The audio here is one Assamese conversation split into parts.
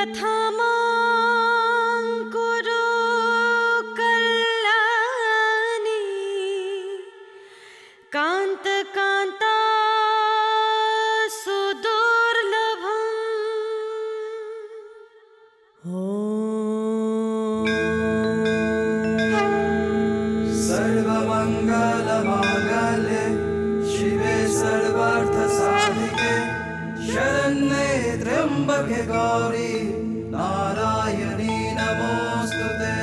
यथामां कुरु कल्याणी कान्त कान्ता सुदुर्लभम् सर्वमङ्गलमाङ्गल्ये शिवे सर्वार्थसाधिके शरण्ये त्र्यम्बके गौरी नारायणी नमोऽस्तुते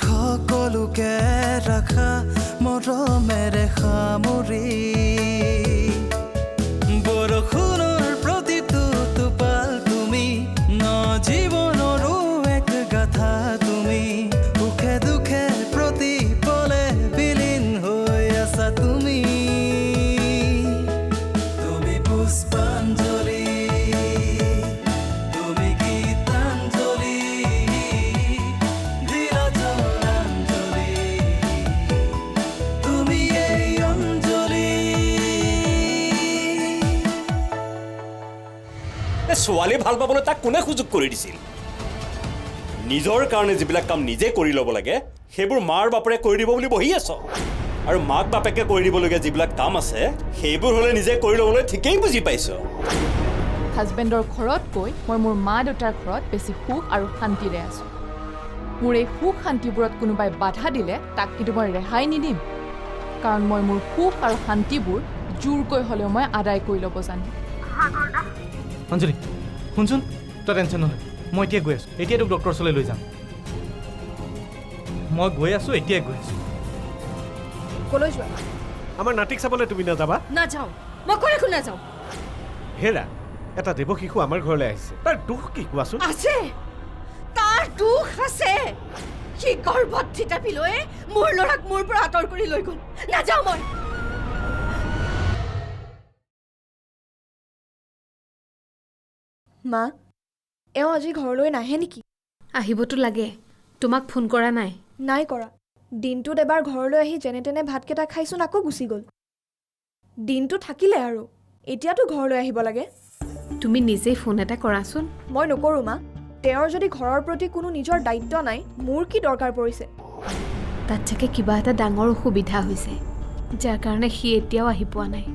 সকলোকে ৰাখা মৰমেৰে সামৰি বৰষুণৰ প্ৰতিটো টোপাল তুমি ন জীৱনৰো এক গাথা তুমি সুখে দুখে প্ৰতি পলে বিলীন হৈ আছা তুমি তুমি পুষ্পাঞ্জলি ছোৱালী ভাল পাবলৈ তাক কোনে সুযোগ কৰি দিছিল নিজৰ কাৰণে যিবিলাক কাম নিজে কৰি ল'ব লাগে সেইবোৰ মাৰ বাপৰে কৰি দিব বুলি বহি আছ আৰু মাক বাপেকে কৰি দিবলগীয়া যিবিলাক কাম আছে সেইবোৰ হ'লে নিজে কৰি ল'বলৈ ঠিকেই বুজি পাইছ হাজবেণ্ডৰ ঘৰতকৈ মই মোৰ মা দেউতাৰ ঘৰত বেছি সুখ আৰু শান্তিৰে আছোঁ মোৰ এই সুখ শান্তিবোৰত কোনোবাই বাধা দিলে তাক কিন্তু মই ৰেহাই নিদিম কাৰণ মই মোৰ সুখ আৰু শান্তিবোৰ জোৰকৈ হ'লেও মই আদায় কৰি ল'ব জানো অঞ্জলি শুনচোন তই টেনশ্যন নহয় মই এতিয়া গৈ আছোঁ এতিয়া তোক ডক্টৰৰ ওচৰলৈ লৈ যাম মই গৈ আছোঁ এতিয়াই গৈ আছোঁ ক'লৈ যোৱা আমাৰ নাটক চাবলৈ তুমি নাযাবা নাযাওঁ মই ক'লৈকো নাযাওঁ হেৰা এটা দেৱ শিশু আমাৰ ঘৰলৈ আহিছে তাৰ দুখ কি কোৱাচোন আছে তাৰ দুখ আছে সি গৰ্ভত থিতাপি লৈ মোৰ ল'ৰাক মোৰ পৰা আঁতৰ কৰি লৈ গ'ল নাযাওঁ মই মা এওঁ আজি ঘৰলৈ নাহে নেকি আহিবতো লাগে তোমাক ফোন কৰা নাই নাই কৰা দিনটোত এবাৰ ঘৰলৈ আহি যেনে তেনে ভাতকেইটা খাইছোন আকৌ গুচি গ'ল দিনটো থাকিলে আৰু এতিয়াতো ঘৰলৈ আহিব লাগে তুমি নিজেই ফোন এটা কৰাচোন মই নকৰোঁ মা তেওঁৰ যদি ঘৰৰ প্ৰতি কোনো নিজৰ দায়িত্ব নাই মোৰ কি দৰকাৰ পৰিছে তাত চাগে কিবা এটা ডাঙৰ অসুবিধা হৈছে যাৰ কাৰণে সি এতিয়াও আহি পোৱা নাই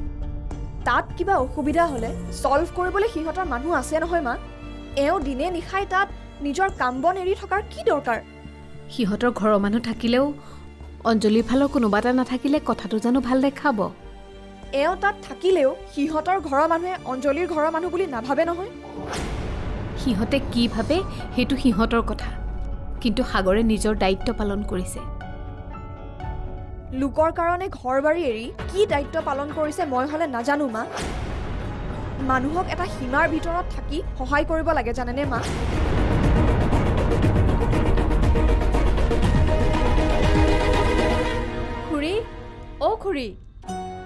তাত কিবা অসুবিধা হ'লে সলভ কৰিবলৈ সিহঁতৰ মানুহ আছে নহয় মা এওঁ দিনে নিশাই তাত নিজৰ কাম বন এৰি থকাৰ কি দৰকাৰ সিহঁতৰ ঘৰৰ মানুহ থাকিলেও অঞ্জলিৰ ফালৰ কোনোবা এটা নাথাকিলে কথাটো জানো ভাল দেখাব এওঁ তাত থাকিলেও সিহঁতৰ ঘৰৰ মানুহে অঞ্জলিৰ ঘৰৰ মানুহ বুলি নাভাবে নহয় সিহঁতে কি ভাবে সেইটো সিহঁতৰ কথা কিন্তু সাগৰে নিজৰ দায়িত্ব পালন কৰিছে লোকৰ কাৰণে ঘৰ বাৰী এৰি কি দায়িত্ব পালন কৰিছে মই হ'লে নাজানো মা মানুহক এটা সীমাৰ ভিতৰত থাকি সহায় কৰিব লাগে জানেনে মা খুৰী অ খুৰী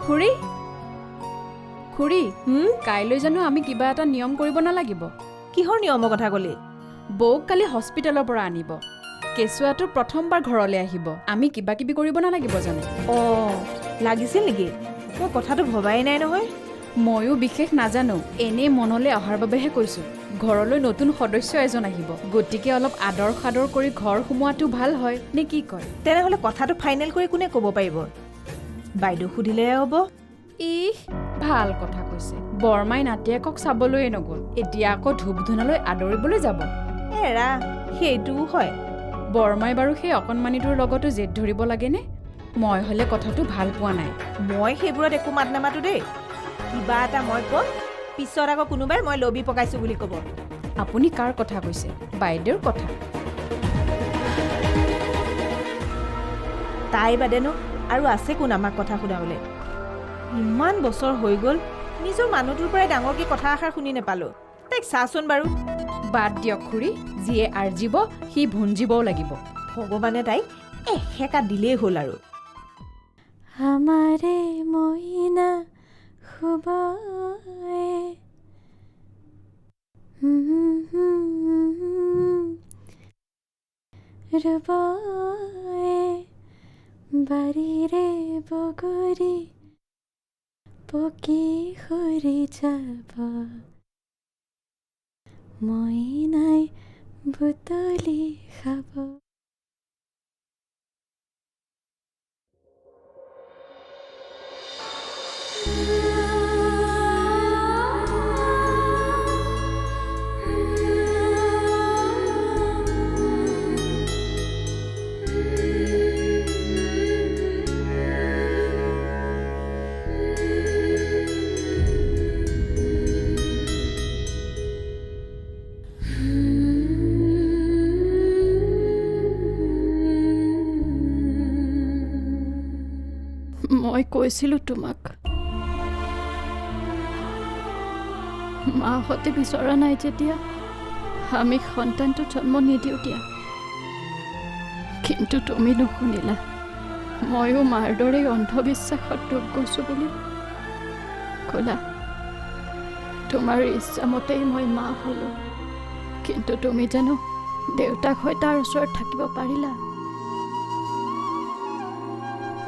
খুৰী খুৰী কাইলৈ জানো আমি কিবা এটা নিয়ম কৰিব নালাগিব কিহৰ নিয়মৰ কথা ক'লি বৌক কালি হস্পিটেলৰ পৰা আনিব কেঁচুৱাটো প্ৰথমবাৰ ঘৰলৈ আহিব আমি কিবা কিবি কৰিব নালাগিব জানো অঁ লাগিছিল নেকি মই কথাটো ভবাই নাই নহয় ময়ো বিশেষ নাজানো এনেই মনলৈ অহাৰ বাবেহে কৈছোঁ ঘৰলৈ নতুন সদস্য এজন আহিব গতিকে অলপ আদৰ সাদৰ কৰি ঘৰ সোমোৱাটো ভাল হয় নে কি কয় তেনেহ'লে কথাটো ফাইনেল কৰি কোনে ক'ব পাৰিব বাইদেউ সুধিলেহে হ'ব ইহ ভাল কথা কৈছে বৰমাই নাতিয়েকক চাবলৈয়ে নগ'ল এতিয়া আকৌ ধূপ ধূনালৈ আদৰিবলৈ যাব এৰা সেইটোও হয় বৰমাই বাৰু সেই অকণমানিটোৰ লগতো জেদ ধৰিব লাগেনে মই হ'লে কথাটো ভাল পোৱা নাই মই সেইবোৰত একো মাত নামাতো দেই কিবা এটা মই ক'ম পিছত আকৌ কোনোবাই মই লবি পকাইছোঁ বুলি ক'ব আপুনি কাৰ কথা কৈছে বাইদেউৰ কথা তাই বাদেনো আৰু আছে কোন আমাক কথা শুনাবলৈ ইমান বছৰ হৈ গ'ল নিজৰ মানুহটোৰ পৰাই ডাঙৰকৈ কথা এষাৰ শুনি নাপালোঁ তাইক চাচোন বাৰু বাদ দিয়ক খুৰী যিয়ে আৰ্জিব সি ভুঞ্জিবও লাগিব ভগৱানে তাইক এসেকা দিলেই হ'ল আৰু আমাৰে মইনা খুবায়ে ৰবায়ে বাড়িৰে বগৰি পকি হৰি যাব মইনাই বুতলি খাব মই কৈছিলোঁ তোমাক মাহঁতে বিচৰা নাই যেতিয়া আমি সন্তানটো জন্ম নিদিওঁ দিয়া কিন্তু তুমি নুশুনিলা ময়ো মাৰ দৰে অন্ধবিশ্বাসত ডুব গৈছোঁ বুলি ক'লা তোমাৰ ইচ্ছামতেই মই মা হ'লোঁ কিন্তু তুমি জানো দেউতাক হৈ তাৰ ওচৰত থাকিব পাৰিলা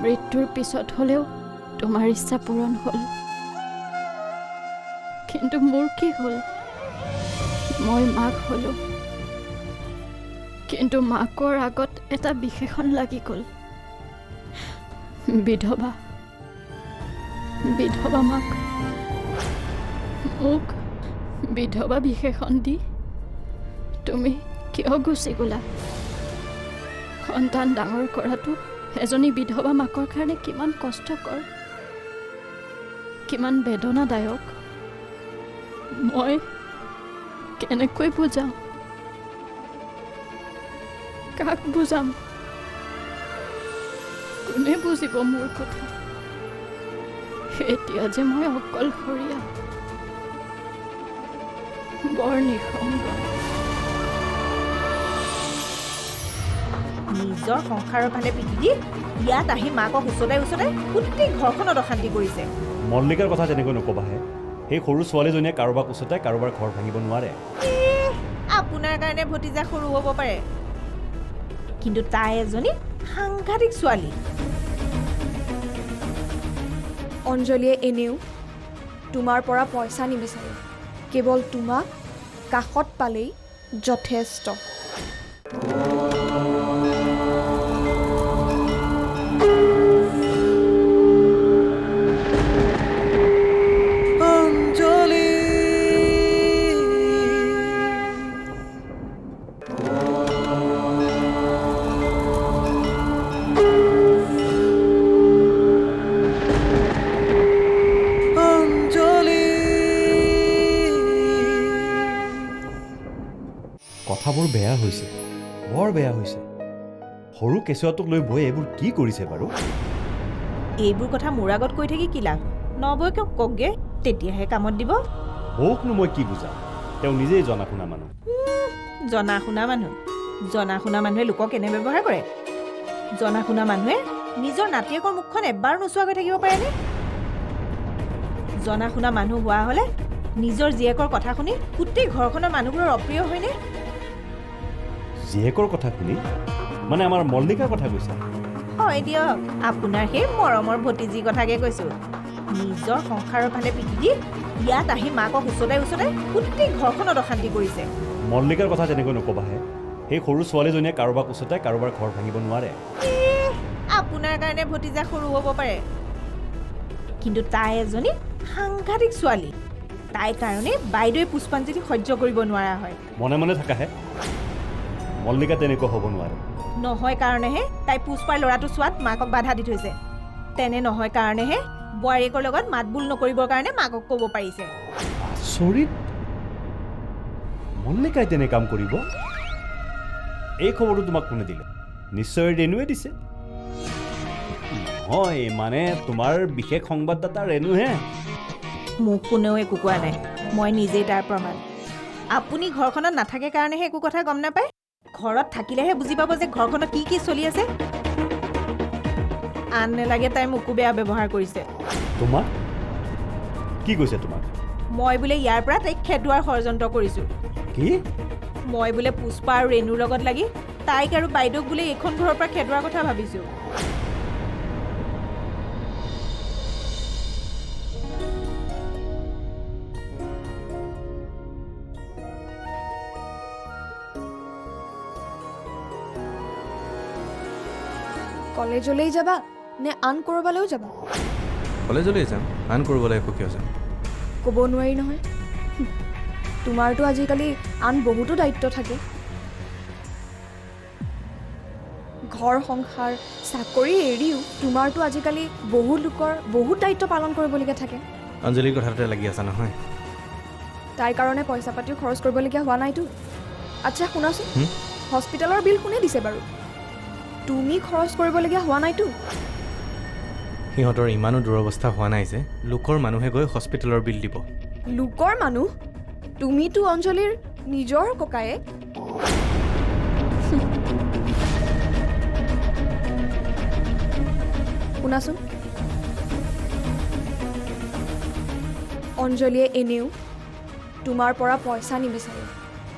মৃত্যুৰ পিছত হ'লেও তোমাৰ ইচ্ছা পূৰণ হ'ল কিন্তু মোৰ কি হ'ল মই মাক হ'লোঁ কিন্তু মাকৰ আগত এটা বিশেষণ লাগি গ'ল বিধৱা বিধৱা মাক মোক বিধৱা বিশেষণ দি তুমি কিয় গুচি গ'লা সন্তান ডাঙৰ কৰাটো এজনী বিধৱা মাকৰ কাৰণে কিমান কষ্টকৰ কিমান বেদনাদায়ক মই কেনেকৈ বুজাম কাক বুজাম কোনে বুজিব মোৰ কথা এতিয়া যে মই অকলশৰীয়া বৰ নিঃসংগ নিজৰ সংসাৰৰ ফালে পিঠি দি ইয়াত আহি মাকক উচতাই গোটেই ঘৰখনত অশান্তি কৰিছে মল্লিকাৰ কথা তেনেকৈ নকবাহে সেই সৰু ছোৱালীজনীয়ে কাৰোবাক উচতাই কাৰোবাৰ ঘৰ ভাঙিব নোৱাৰে আপোনাৰ কাৰণে ভতিজা সৰু হ'ব পাৰে কিন্তু তাই এজনী সাংঘাতিক ছোৱালী অঞ্জলীয়ে এনেও তোমাৰ পৰা পইচা নিবিচাৰে কেৱল তোমাক কাষত পালেই যথেষ্ট কথাবোৰ বেয়া হৈছে বৰ বেয়া হৈছে সৰু কেঁচুৱাটোক লৈ বৈ এইবোৰ কি কৰিছে বাৰু এইবোৰ কথা মোৰ আগত কৈ থাকি কি লাভ নবৌকে কওকগে তেতিয়াহে কামত দিব বৌকনো মই কি বুজাম তেওঁ নিজেই জনা শুনা মানুহ জনা শুনা মানুহে লোকক কেনে ব্যৱহাৰ কৰে জনা শুনা মানুহে নিজৰ নাতিয়েকৰ মুখখন এবাৰ নোচোৱাকৈ থাকিব পাৰেনে জনা শুনা মানুহ হোৱা হ'লে নিজৰ জীয়েকৰ কথা শুনি গোটেই ঘৰখনৰ মানুহবোৰৰ অপ্ৰিয় হয়নে জীয়েকৰ কথা শুনি মানে আমাৰ মল্লিকাৰ কথা কৈছা হয় দিয়ক আপোনাৰ সেই মৰমৰ ভতিজীৰ কথাকে কৈছোঁ নিজৰ সংসাৰৰ ফালে পিঠি দি ইয়াত আহি মাকক উচতাই গোটেই ঘৰখনত অশান্তি কৰিছে মল্লিকাৰ কথা তেনেকৈ নকবাহে সেই সৰু ছোৱালীজনীয়ে কাৰোবাক উচতাই কাৰোবাৰ ঘৰ ভাঙিব নোৱাৰে আপোনাৰ কাৰণে ভতিজা সৰু হ'ব পাৰে কিন্তু তাই এজনী সাংঘাতিক ছোৱালী তাইৰ কাৰণে বাইদেৱে পুষ্পাঞ্জলি সহ্য কৰিব নোৱাৰা হয় মনে মনে থাকাহে মল্লিকা তেনেকুৱা হ'ব নোৱাৰে নহয় কাৰণেহে তাই পুষ্পাৰ ল'ৰাটো চোৱাত মাকক বাধা দি থৈছে তেনে নহয় কাৰণেহে বোৱাৰীয়েকৰ লগত মাত বোল নকৰিবৰ কাৰণে মাকক ক'ব পাৰিছে আচৰিত মল্লিকাই তেনে কাম কৰিব এই খবৰটো তোমাক কোনে দিলে নিশ্চয় ৰেণুৱে দিছে নহয় মানে তোমাৰ বিশেষ সংবাদদাতা ৰেণুহে মোক কোনেও একো কোৱা নাই মই নিজেই তাৰ প্ৰমাণ আপুনি ঘৰখনত নাথাকে কাৰণেহে একো কথা গম নাপায় ঘৰত থাকিলেহে বুজি পাব যে ঘৰখনত কি চলি আছে আন নেলাগে তাই মোকো বেয়া ব্যৱহাৰ কৰিছে তোমাক কি কৈছে তোমাক মই বোলে ইয়াৰ পৰা তাইক খেদোৱাৰ ষড়যন্ত্ৰ কৰিছোঁ কি মই বোলে পুষ্পা আৰু ৰেণুৰ লগত লাগি তাইক আৰু বাইদেউক বোলে এইখন ঘৰৰ পৰা খেদোৱাৰ কথা ভাবিছোঁ কলেজলৈ যাবা নে আন ক'ৰবালৈও যাবা কলেজলৈ যাম আন কৰিবলৈ একো কিয় যাম ক'ব নোৱাৰি নহয় তোমাৰতো আজিকালি আন বহুতো দায়িত্ব থাকে ঘৰ সংসাৰ চাকৰি এৰিও তোমাৰতো আজিকালি বহু লোকৰ বহুত দায়িত্ব পালন কৰিবলগীয়া থাকে অঞ্জলিৰ কথাতে লাগি আছা নহয় তাইৰ কাৰণে পইচা পাতিও খৰচ কৰিবলগীয়া হোৱা নাইতো আচ্ছা শুনাচোন হস্পিটেলৰ বিল কোনে দিছে বাৰু তুমি খৰচ কৰিবলগীয়া হোৱা নাইতো সিহঁতৰ ইমানো দুৰৱস্থা হোৱা নাই যে লোকৰ মানুহে গৈ হস্পিটেলৰ বিল দিব লোকৰ মানুহ তুমিতো অঞ্জলিৰ নিজৰ ককায়েক শুনাচোন অঞ্জলিয়ে এনেও তোমাৰ পৰা পইচা নিবিচাৰে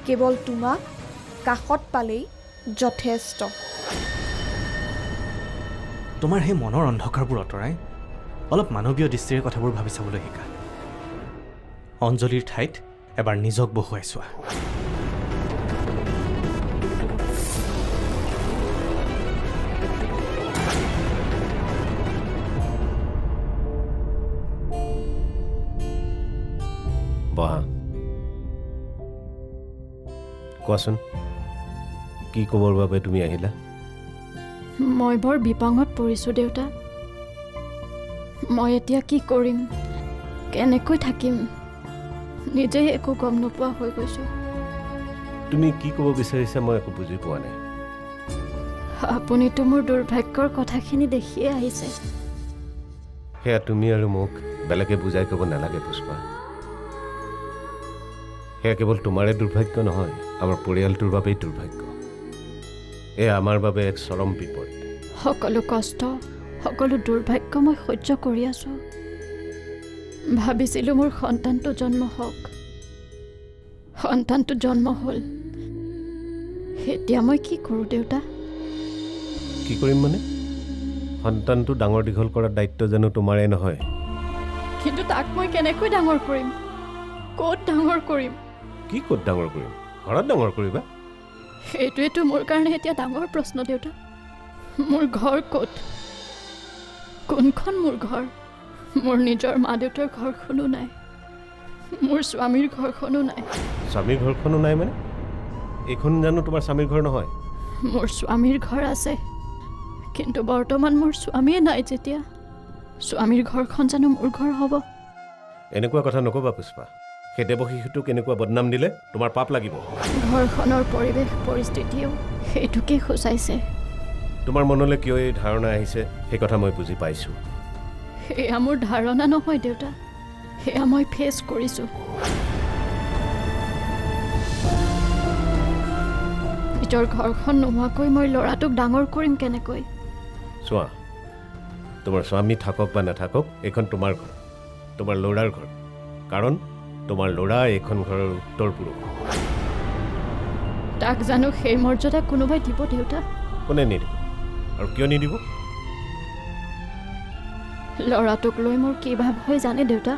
কেৱল তোমাক কাষত পালেই যথেষ্ট তোমাৰ সেই মনৰ অন্ধকাৰবোৰ আঁতৰাই অলপ মানৱীয় দৃষ্টিৰে কথাবোৰ ভাবি চাবলৈ শিকা অঞ্জলিৰ ঠাইত এবাৰ নিজক বহুৱাই চোৱা বহা কোৱাচোন কি ক'বৰ বাবে তুমি আহিলা মই বৰ বিপাঙত পৰিছোঁ দেউতা মই এতিয়া কি কৰিম কেনেকৈ থাকিম নিজেই একো গম নোপোৱা হৈ গৈছোঁ তুমি কি ক'ব বিচাৰিছা মই একো বুজি পোৱা নাই আপুনিতো মোৰ দুৰ্ভাগ্যৰ কথাখিনি দেখিয়ে আহিছে সেয়া তুমি আৰু মোক বেলেগে বুজাই ক'ব নালাগে পুষ্পা সেয়া কেৱল তোমাৰে দুৰ্ভাগ্য নহয় আমাৰ পৰিয়ালটোৰ বাবেই দুৰ্ভাগ্য এয়া আমাৰ বাবে এক চৰম বিপদ সকলো কষ্ট সকলো দুৰ্ভাগ্য মই সহ্য কৰি আছোঁ ভাবিছিলোঁ মোৰ সন্তানটো জন্ম হওক সন্তানটো জন্ম হ'ল এতিয়া মই কি কৰোঁ দেউতা কি কৰিম মানে সন্তানটো ডাঙৰ দীঘল কৰাৰ দায়িত্ব জানো তোমাৰে নহয় কিন্তু তাক মই কেনেকৈ ডাঙৰ কৰিম ক'ত ডাঙৰ কৰিম কি ক'ত ডাঙৰ কৰিম ঘৰত ডাঙৰ কৰিবা সেইটোৱেতো মোৰ কাৰণে এতিয়া ডাঙৰ প্ৰশ্ন দেউতা মোৰ ঘৰ ক'ত কোনখন মোৰ ঘৰ মোৰ নিজৰ মা দেউতাৰ ঘৰখনো নাই মোৰ স্বামীৰ ঘৰখনো নাই স্বামীৰ ঘৰখনো নাই মানে এইখন জানো তোমাৰ স্বামীৰ ঘৰ নহয় মোৰ স্বামীৰ ঘৰ আছে কিন্তু বৰ্তমান মোৰ স্বামীয়ে নাই যেতিয়া স্বামীৰ ঘৰখন জানো মোৰ ঘৰ হ'ব এনেকুৱা কথা নক'বা পুষ্পা সেই দেৱশিশুটোক এনেকুৱা বদনাম দিলে তোমাৰ পাপ লাগিব ঘৰখনৰ পৰিৱেশ পৰিস্থিতিও সেইটোকে সূচাইছে তোমাৰ মনলৈ কিয় এই ধাৰণা আহিছে সেই কথা মই বুজি পাইছোঁ সেয়া মোৰ ধাৰণা নহয় দেউতা সেয়া মই ফেচ কৰিছোঁ নিজৰ ঘৰখন নোহোৱাকৈ মই ল'ৰাটোক ডাঙৰ কৰিম কেনেকৈ চোৱা তোমাৰ স্বামী থাকক বা নাথাকক এইখন তোমাৰ ঘৰ তোমাৰ ল'ৰাৰ ঘৰ কাৰণ তোমাৰ ল'ৰা এইখন ঘৰৰ উত্তৰ পুৰুষ তাক জানো সেই মৰ্যাদা কোনোবাই দিব দেউতা কোনে নিদিব আৰু কিয় নিদিব ল'ৰাটোক লৈ মোৰ কি ভাৱ হয় জানে দেউতা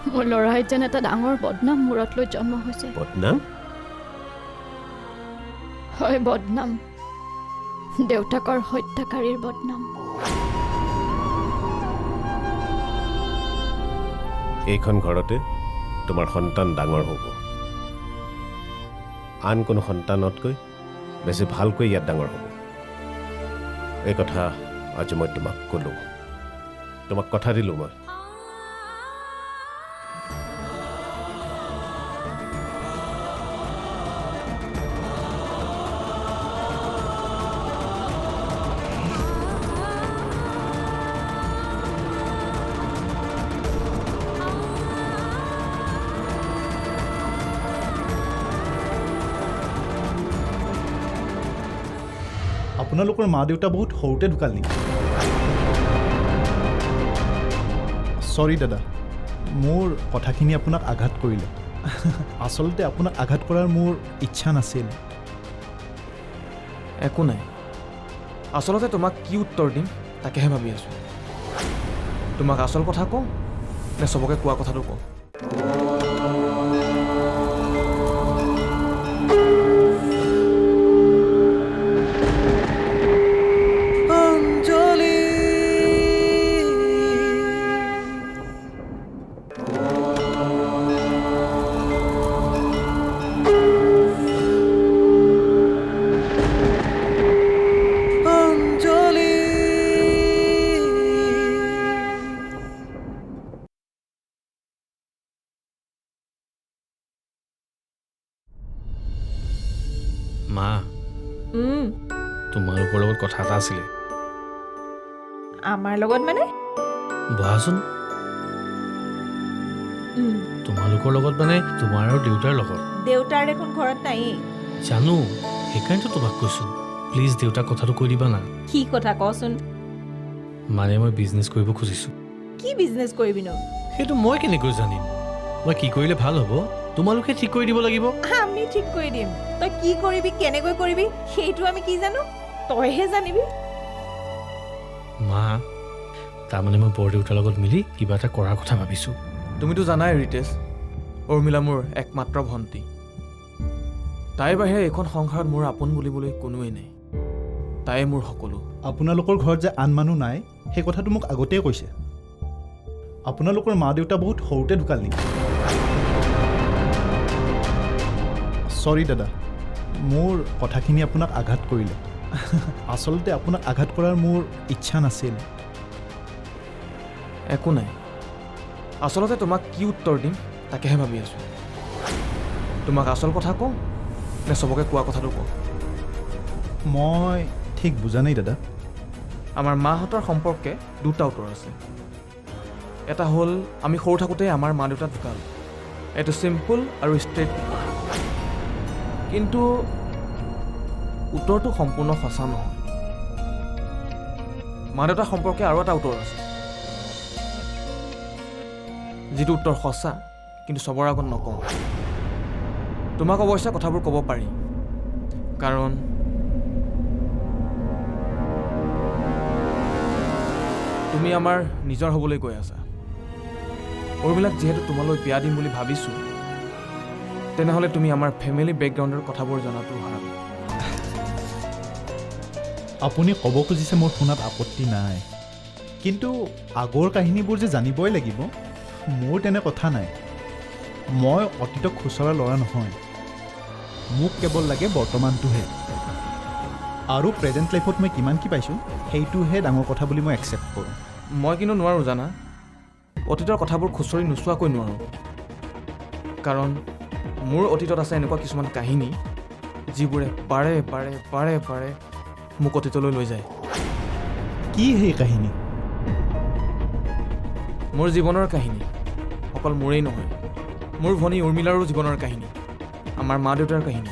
মোৰ ল'ৰাই যেন এটা ডাঙৰ বদনাম মূৰত লৈ জন্ম হৈছে বদনাম হয় বদনাম দেউতাকৰ হত্যাকাৰীৰ বদনাম এইখন ঘৰতে তোমাৰ সন্তান ডাঙৰ হ'ব আন কোনো সন্তানতকৈ বেছি ভালকৈ ইয়াত ডাঙৰ হ'ব এই কথা আজি মই তোমাক ক'লোঁ তোমাক কথা দিলোঁ মই আপোনালোকৰ মা দেউতা বহুত সৰুতে ঢুকাল নেকি? চৰি দাদা, মোৰ কথাখিনি আপোনাক আঘাত কৰিলে। আচলতে আপোনাক আঘাত কৰাৰ মোৰ ইচ্ছা নাছিল। একো নাই, আচলতে তোমাক কি উত্তৰ দিম তাকেহে ভাবি আছোঁ। তোমাক আচল কথা কওঁ নে চবকে কোৱা কথাটো কওঁ? অঞ্জলি অঞ্জলি মা, তোমালোকৰ লগত কথা এটা আছিলে। আমাৰ লগত মানে বহাচোন। তোমালোকৰ লগত মানে তোমাৰ আৰু দেউতাৰ লগত। দেউতাৰ দেখোন ঘৰত নায়েই। জানো, সেইকাৰণেতো তোমাক কৈছোঁ, প্লিজ দেউতাক কথাটো কৈ দিবা না। কি কথা কচোন? মানে মই বিজনেছ কৰিব খুজিছোঁ। কি বিজনেছ কৰিবিনো? সেইটো মই কেনেকৈ জানিম? মই কি কৰিলে ভাল হ'ব তোমালোকে ঠিক কৰি দিব লাগিব। আমি ঠিক কৰি দিম। তই কি কৰিবি, কেনেকৈ কৰিবি সেইটো আমি কি জানো? তইহে জানিবি। মা, তাৰমানে মই বৰদেউতাৰ লগত মিলি কিবা এটা কৰাৰ কথা ভাবিছোঁ। তুমিতো জানাই ৰিতেশ, উৰ্মিলা মোৰ একমাত্ৰ ভণ্টি। তাইৰ বাহিৰে এইখন সংসাৰত মোৰ আপোন বুলিবলৈ কোনোৱেই নাই। তাইয়ে মোৰ সকলো। আপোনালোকৰ ঘৰত যে আন মানুহ নাই সেই কথাটো মোক আগতেই কৈছে। আপোনালোকৰ মা দেউতা বহুত সৰুতে ঢুকাল নেকি? চৰি দাদা, মোৰ কথাখিনি আপোনাক আঘাত কৰিলে। আচলতে আপোনাক আঘাত কৰাৰ মোৰ ইচ্ছা নাছিল। একো নাই, আচলতে তোমাক কি উত্তৰ দিম তাকেহে ভাবি আছোঁ। তোমাক আচল কথা কওঁ নে চবকে কোৱা কথাটো কওঁ? মই ঠিক বুজা নাই দাদা। আমাৰ মাহঁতৰ সম্পৰ্কে দুটা উত্তৰ আছে। এটা হ'ল আমি সৰু থাকোঁতে আমাৰ মা দেউতা ঢুকাল। এইটো চিম্পুল আৰু ষ্ট্ৰেইট। কিন্তু উত্তৰটো সম্পূৰ্ণ সঁচা নহয়। মা দেউতা সম্পৰ্কে আৰু এটা উত্তৰ আছে, যিটো উত্তৰ সঁচা কিন্তু চবৰ আগত নকওঁ। তোমাক অৱশ্যে কথাবোৰ ক'ব পাৰি, কাৰণ তুমি আমাৰ নিজৰ হ'বলৈ গৈ আছা। উৰ্মিলাক যিহেতু তোমালৈ বিয়া দিম বুলি ভাবিছোঁ, তেনেহ'লে তুমি আমাৰ ফেমিলি বেকগ্ৰাউণ্ডৰ কথাবোৰ জনাটো ভাল। আপুনি ক'ব খুজিছে মোৰ শুনাত আপত্তি নাই, কিন্তু আগৰ কাহিনীবোৰ যে জানিবই লাগিব মোৰ তেনে কথা নাই। মই অতীতক খুচৰা ল'ৰা নহয়। মোক কেৱল লাগে বৰ্তমানটোহে, আৰু প্ৰেজেণ্ট লাইফত মই কিমান কি পাইছোঁ সেইটোহে ডাঙৰ কথা বুলি মই একচেপ্ট কৰোঁ। মই কিন্তু নোৱাৰোঁ জানা, অতীতৰ কথাবোৰ খুচৰি নোচোৱাকৈ নোৱাৰোঁ। কাৰণ মোৰ অতীতত আছে এনেকুৱা কিছুমান কাহিনী যিবোৰে বাৰে বাৰে বাৰে বাৰে মোক অতীতলৈ লৈ যায়। কি সেই কাহিনী? মোৰ জীৱনৰ কাহিনী, অকল মোৰেই নহয়, মোৰ ভনী উৰ্মিলাৰো জীৱনৰ কাহিনী, আমাৰ মা দেউতাৰ কাহিনী।